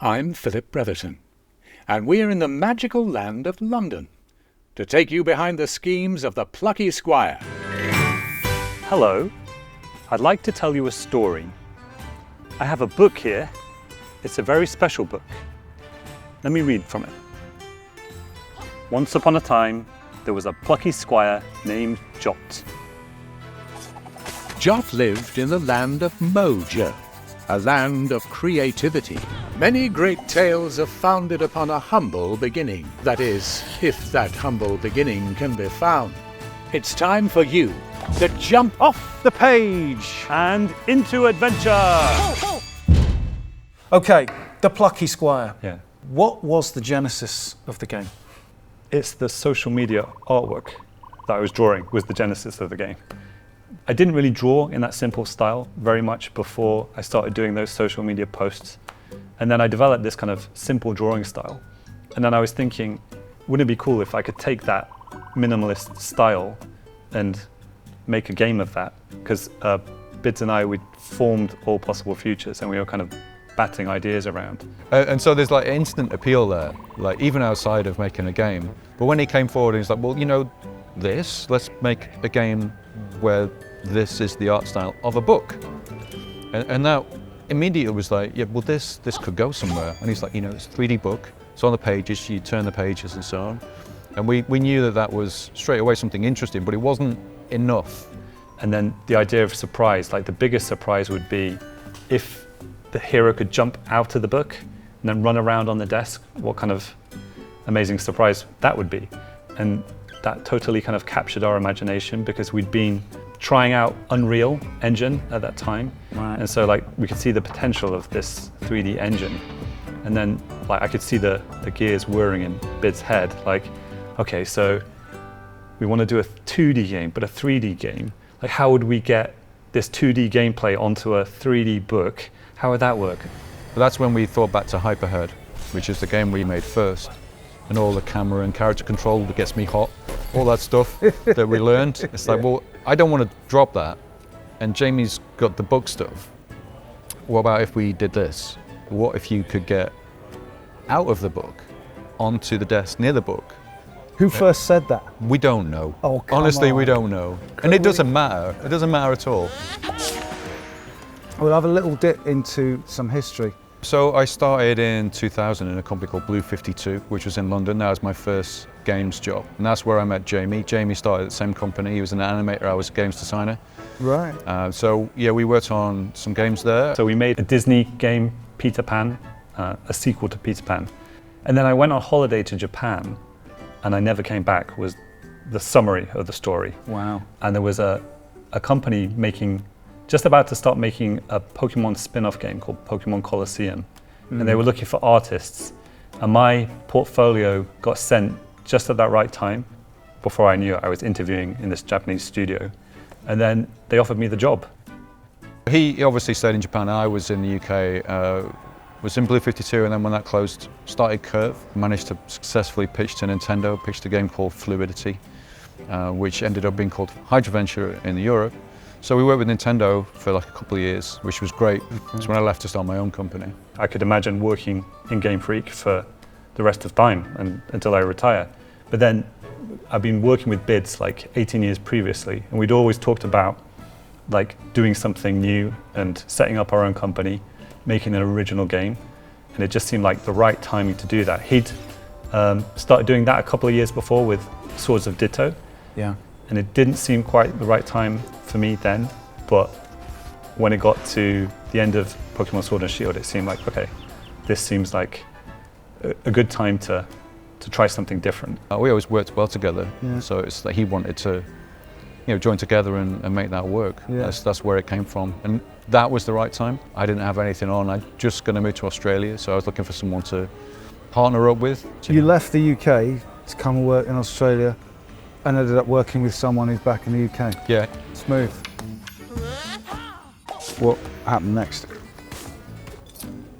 I'm Philip Brotherton, and we're in the magical land of London to take you behind the schemes of the plucky squire. Hello, I'd like to tell you a story. I have a book here. It's a very special book. Let me read from it. Once upon a time, there was a plucky squire named Jot. Jot lived in the land of Mojo, a land of creativity. Many great tales are founded upon a humble beginning. That is, if that humble beginning can be found. It's time for you to jump off the page And into adventure! Okay, The Plucky Squire. Yeah. What was the genesis of the game? It's the social media artwork that I was drawing was the genesis of the game. I didn't really draw in that simple style very much before I started doing those social media posts. And then I developed this kind of simple drawing style. And then I was thinking, wouldn't it be cool if I could take that minimalist style and make a game of that? Because Bids and I, we formed All Possible Futures and we were kind of batting ideas around. And so there's like instant appeal there, like even outside of making a game. But when he came forward, he's like, well, you know, let's make a game where this is the art style of a book. And that immediately was like, yeah, well, this could go somewhere. And he's like, you know, it's a 3D book. It's on the pages, you turn the pages and so on. And we knew that was straight away something interesting, but it wasn't enough. And then the idea of surprise, like the biggest surprise would be if the hero could jump out of the book and then run around on the desk, what kind of amazing surprise that would be. And that totally kind of captured our imagination because we'd been trying out Unreal Engine at that time. Right. And so like we could see the potential of this 3D engine. And then like I could see the gears whirring in Bid's head. Like, okay, so we want to do a 2D game, but a 3D game. Like how would we get this 2D gameplay onto a 3D book? How would that work? But that's when we thought back to Hyperhead, which is the game we made first. And all the camera and character control that gets me hot, all that stuff that we learned. It's like, well, I don't want to drop that. And Jamie's got the book stuff. What about if we did this? What if you could get out of the book onto the desk near the book? Who first said that? We don't know. Oh, come Honestly, we on. don't know. And it doesn't matter. It doesn't matter at all. We'll have a little dip into some history. So I started in 2000 in a company called Blue 52, which was in London. That was my first games job. And that's where I met Jamie. Jamie started at the same company. He was an animator, I was a games designer. Right. So yeah, we worked on some games there. So we made a Disney game, Peter Pan, a sequel to Peter Pan. And then I went on holiday to Japan and I never came back was the summary of the story. Wow. And there was a company just about to start making a Pokemon spin-off game called Pokemon Colosseum. And they were looking for artists. And my portfolio got sent just at that right time. Before I knew it, I was interviewing in this Japanese studio. And then they offered me the job. He obviously stayed in Japan. I was in the UK, was in Blue 52, and then when that closed, started Curve. Managed to successfully pitch to Nintendo, pitched a game called Fluidity, which ended up being called Hydroventure in Europe. So we worked with Nintendo for like a couple of years, which was great. It's when I left to start my own company. I could imagine working in Game Freak for the rest of time until I retire. But then I've been working with Bids like 18 years previously, and we'd always talked about like doing something new and setting up our own company, making an original game. And it just seemed like the right timing to do that. He'd started doing that a couple of years before with Swords of Ditto. Yeah. And it didn't seem quite the right time for me then, but when it got to the end of Pokemon Sword and Shield, it seemed like, okay, this seems like a good time to try something different. We always worked well together, so it's like he wanted to, join together and make that work. Yeah. That's where it came from, and that was the right time. I didn't have anything on. I just going to move to Australia, so I was looking for someone to partner up with. You left the UK to come and work in Australia and ended up working with someone who's back in the UK. Yeah. Smooth. What happened next?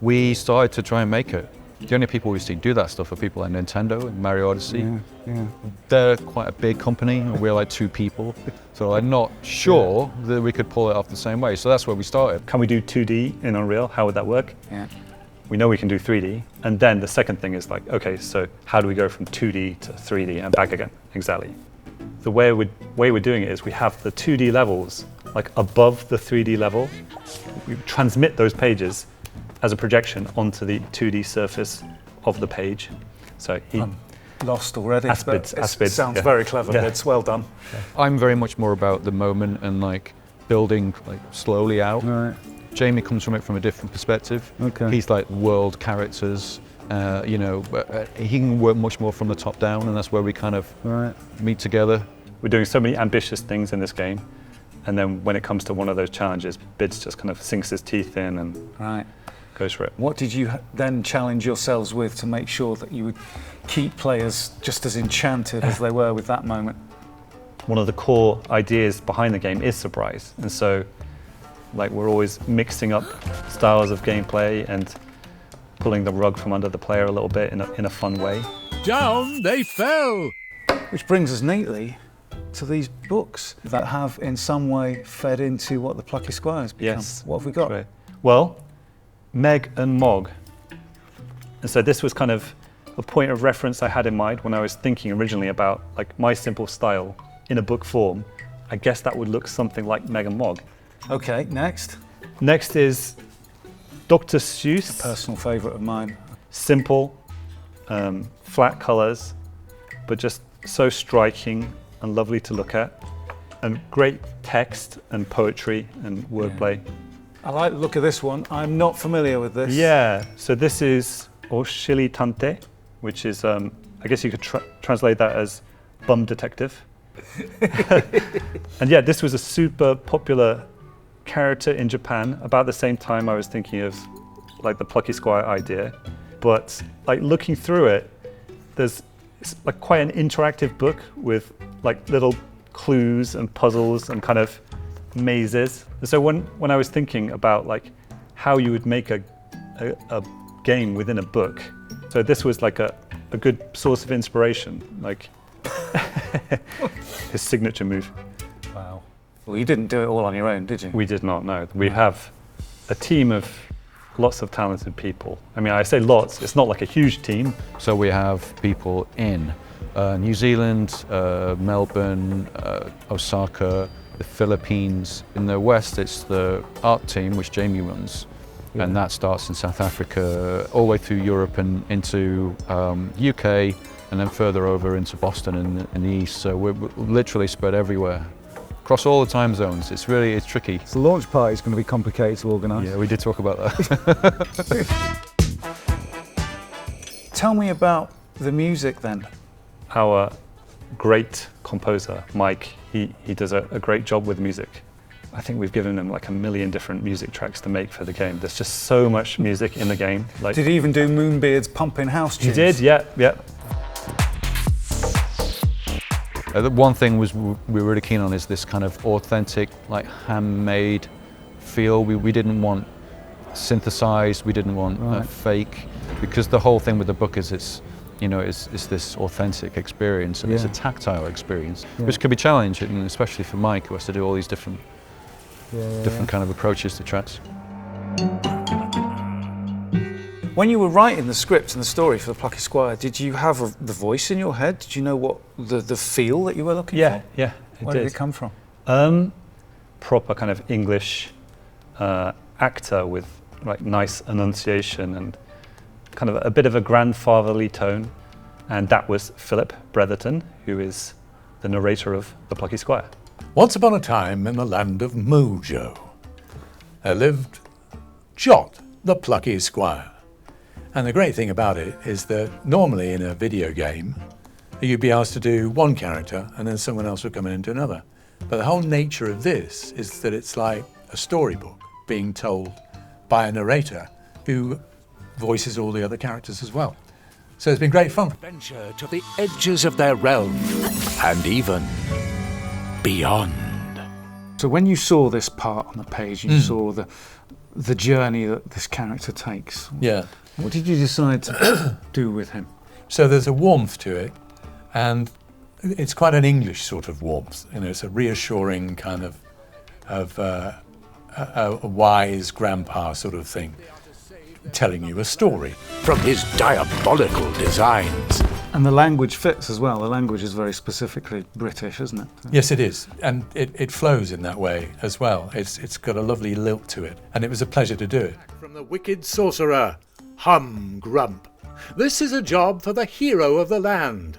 We started to try and make it. The only people we see do that stuff are people like Nintendo and Mario Odyssey. Yeah. They're quite a big company, and we're like 2 people. So I'm not sure that we could pull it off the same way. So that's where we started. Can we do 2D in Unreal? How would that work? Yeah. we know we can do 3D. And then the second thing is like, okay, so how do we go from 2D to 3D and back again? Exactly. The way we're doing it is we have the 2D levels like above the 3D level. We transmit those pages as a projection onto the 2D surface of the page. So Lost already. Aspids. Sounds Yeah. very clever. Yeah. It's well done. I'm very much more about the moment and like building like slowly out. Right. Jamie comes from it from a different perspective. Okay. He's like world characters. You know, he can work much more from the top down, and that's where we kind of Right. meet together. We're doing so many ambitious things in this game. And then when it comes to one of those challenges, Bids just kind of sinks his teeth in and Right. goes for it. What did you then challenge yourselves with to make sure that you would keep players just as enchanted as they were with that moment? One of the core ideas behind the game is surprise. And so like we're always mixing up styles of gameplay and pulling the rug from under the player a little bit in a fun way. Down they fell. Which brings us neatly to these books that have in some way fed into what the Plucky Squire has become. Yes. What have we got? Great. Well, Meg and Mog. And so this was kind of a point of reference I had in mind when I was thinking originally about like my simple style in a book form. I guess that would look something like Meg and Mog. Okay, next. Next is Dr. Seuss. Personal favourite of mine. Simple, flat colours, but just so striking and lovely to look at. And great text and poetry and wordplay. I like the look of this one. I'm not familiar with this. Yeah, so this is Oshili Tante, which is, I guess you could translate that as bum detective. And yeah, this was a super popular character in Japan. About the same time I was thinking of like the Plucky Squire idea. But like looking through it, it's like quite an interactive book with like little clues and puzzles and kind of mazes. And so when I was thinking about like how you would make a game within a book, so this was like a good source of inspiration, like his signature move. Wow. Well, you didn't do it all on your own, did you? We did not know. We have a team of lots of talented people. I mean, I say lots, it's not like a huge team. So we have people in New Zealand, Melbourne, Osaka, the Philippines. In the West, it's the art team, which Jamie runs. Yeah. And that starts in South Africa, all the way through Europe and into UK, and then further over into Boston in the East. So we're literally spread everywhere, across all the time zones. It's tricky. So the launch party is going to be complicated to organise. Yeah, we did talk about that. Tell me about the music then. Our great composer, Mike, he does a great job with music. I think we've given him like 1 million different music tracks to make for the game. There's just so much music in the game. Like, Did he even do Moonbeard's Pumping House he tunes? did, yeah. The one thing we were really keen on is this kind of authentic, like handmade feel. We didn't want synthesized, we didn't want fake, because the whole thing with the book is it's this authentic experience, and it's a tactile experience, which could be challenging, especially for Mike, who has to do all these different kind of approaches to tracks. When you were writing the script and the story for the Plucky Squire, did you have the voice in your head? Did you know what the feel that you were looking for? Yeah, Where did it come from? Proper kind of English actor with like nice enunciation and kind of a bit of a grandfatherly tone, and that was Philip Bretherton, who is the narrator of The Plucky Squire. Once upon a time in the land of Mojo, there lived Jot, the Plucky Squire. And the great thing about it is that normally in a video game, you'd be asked to do one character and then someone else would come in and do another. But the whole nature of this is that it's like a storybook being told by a narrator who voices all the other characters as well. So it's been great fun. Venture to the edges of their realm and even beyond. So when you saw this part on the page, you saw the journey that this character takes. Yeah. What did you decide to do with him? So there's a warmth to it, and it's quite an English sort of warmth. You know, it's a reassuring kind of a wise grandpa sort of thing. telling you a story from his diabolical designs. And the language fits as well. The language is very specifically British, isn't it? Yes, it is. And it flows in that way as well. It's got a lovely lilt to it. And it was a pleasure to do it. From the wicked sorcerer, Hum Grump. This is a job for the hero of the land,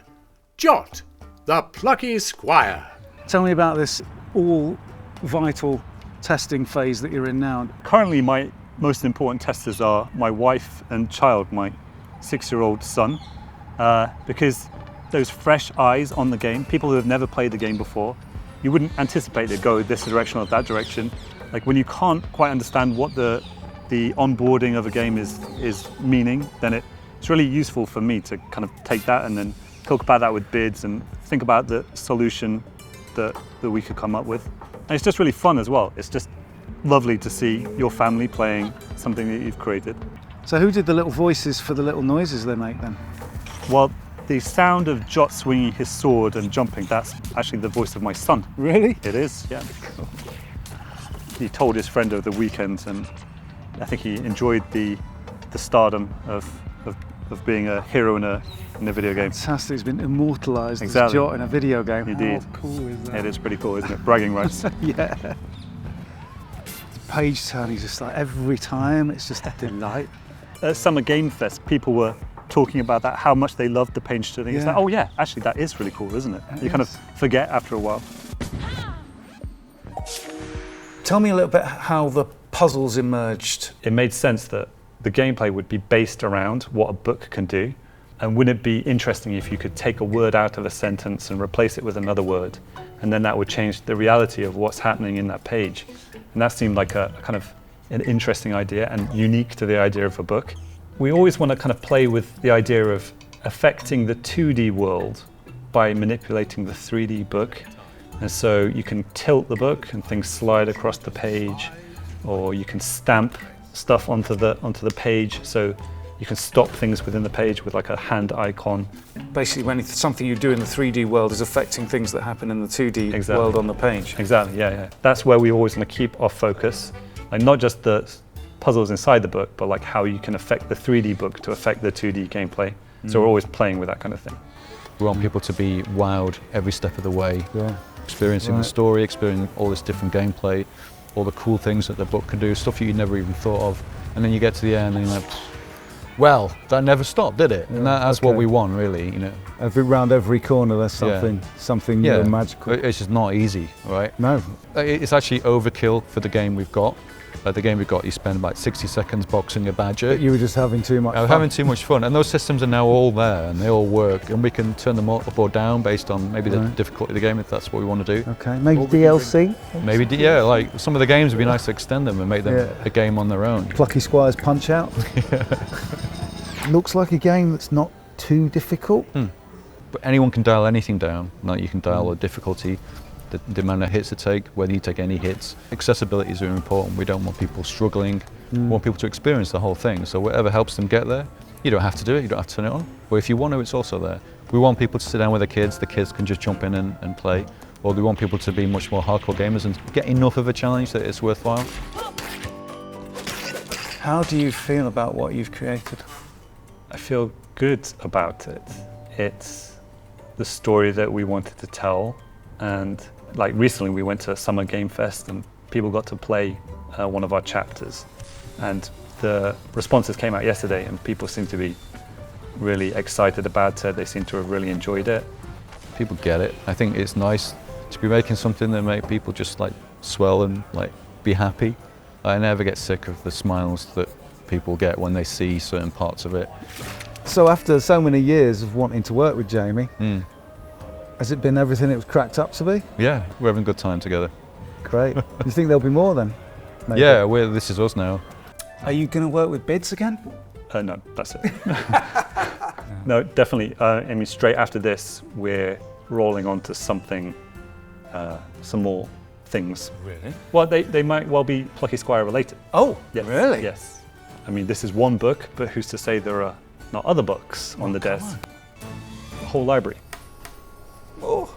Jot, the plucky squire. Tell me about this all vital testing phase that you're in now. Currently, my most important testers are my wife and child, my 6-year-old son, because those fresh eyes on the game, people who have never played the game before, you wouldn't anticipate it go this direction or that direction. Like when you can't quite understand what the onboarding of a game is meaning, then it's really useful for me to kind of take that and then talk about that with bids and think about the solution that we could come up with. And it's just really fun as well. It's just lovely to see your family playing something that you've created. So who did the little voices for the little noises they make then? Well, the sound of Jot swinging his sword and jumping, that's actually the voice of my son. Really? It is, yeah. He told his friend over the weekend, and I think he enjoyed the stardom of being a hero in a video game. Fantastic, he's been immortalised as Exactly. Jot in a video game. Indeed. How cool is that? It is pretty cool, isn't it? Bragging rights. Yeah. The page turning just like every time, it's just a delight. At Summer Game Fest, people were talking about that, how much they loved the page turning. It's Yeah. like, oh yeah, actually that is really cool, isn't it? It You kind of is. forget after a while. Tell me a little bit how the puzzles emerged. It made sense that the gameplay would be based around what a book can do. And wouldn't it be interesting if you could take a word out of a sentence and replace it with another word? And then that would change the reality of what's happening in that page. And that seemed like a kind of an interesting idea and unique to the idea of a book. We always want to kind of play with the idea of affecting the 2D world by manipulating the 3D book. And so you can tilt the book and things slide across the page, or you can stamp stuff onto the page, so you can stop things within the page with like a hand icon. Basically, when something you do in the 3D world is affecting things that happen in the 2D Exactly. world on the page. Exactly, yeah. That's where we always want to keep our focus, like not just the puzzles inside the book, but like how you can affect the 3D book to affect the 2D gameplay. So we're always playing with that kind of thing. We want people to be wowed every step of the way, Yeah. experiencing Right. the story, experiencing all this different gameplay, all the cool things that the book can do, stuff you never even thought of. And then you get to the end and you're like, well, that never stopped, did it? And that's what okay. we want, really, you know. Round every corner there's Yeah. something new and magical. It's just not easy, right? No. It's actually overkill for the game we've got. The game we've got, you spend about 60 seconds boxing a badger. But you were just having too much I was fun. having too much fun, and those systems are now all there, and they all work, and we can turn them up or down based on maybe the Right. difficulty of the game, if that's what we want to do. Okay, maybe DLC? Maybe, yeah, like some of the games would be nice to extend them and make them Yeah. a game on their own. Plucky Squires Punch Out? Looks like a game that's not too difficult. But anyone can dial anything down. Like you can dial the difficulty, the amount of hits to take, whether you take any hits. Accessibility is very important. We don't want people struggling. We want people to experience the whole thing. So whatever helps them get there, you don't have to do it, you don't have to turn it on. But if you want to, it's also there. We want people to sit down with the kids can just jump in and play. Or we want people to be much more hardcore gamers and get enough of a challenge that it's worthwhile. How do you feel about what you've created? I feel good about it. It's the story that we wanted to tell, and like recently we went to Summer Game Fest and people got to play one of our chapters, and the responses came out yesterday and people seem to be really excited about it. They seem to have really enjoyed it. People get it. I think it's nice to be making something that make people just like swell and like be happy. I never get sick of the smiles that people get when they see certain parts of it. So after so many years of wanting to work with Jamie, Mm. has it been everything it was cracked up to be? Yeah, we're having a good time together. Great. You think there'll be more then? Maybe? Yeah, this is us now. Are you going to work with bids again? No, that's it. No, definitely. I mean, straight after this, we're rolling on to something, some more things. Really? Well, they might well be Plucky Squire related. Oh, Yes. really? Yes. I mean, this is one book, but who's to say there are not other books on the desk? A whole library. Oh.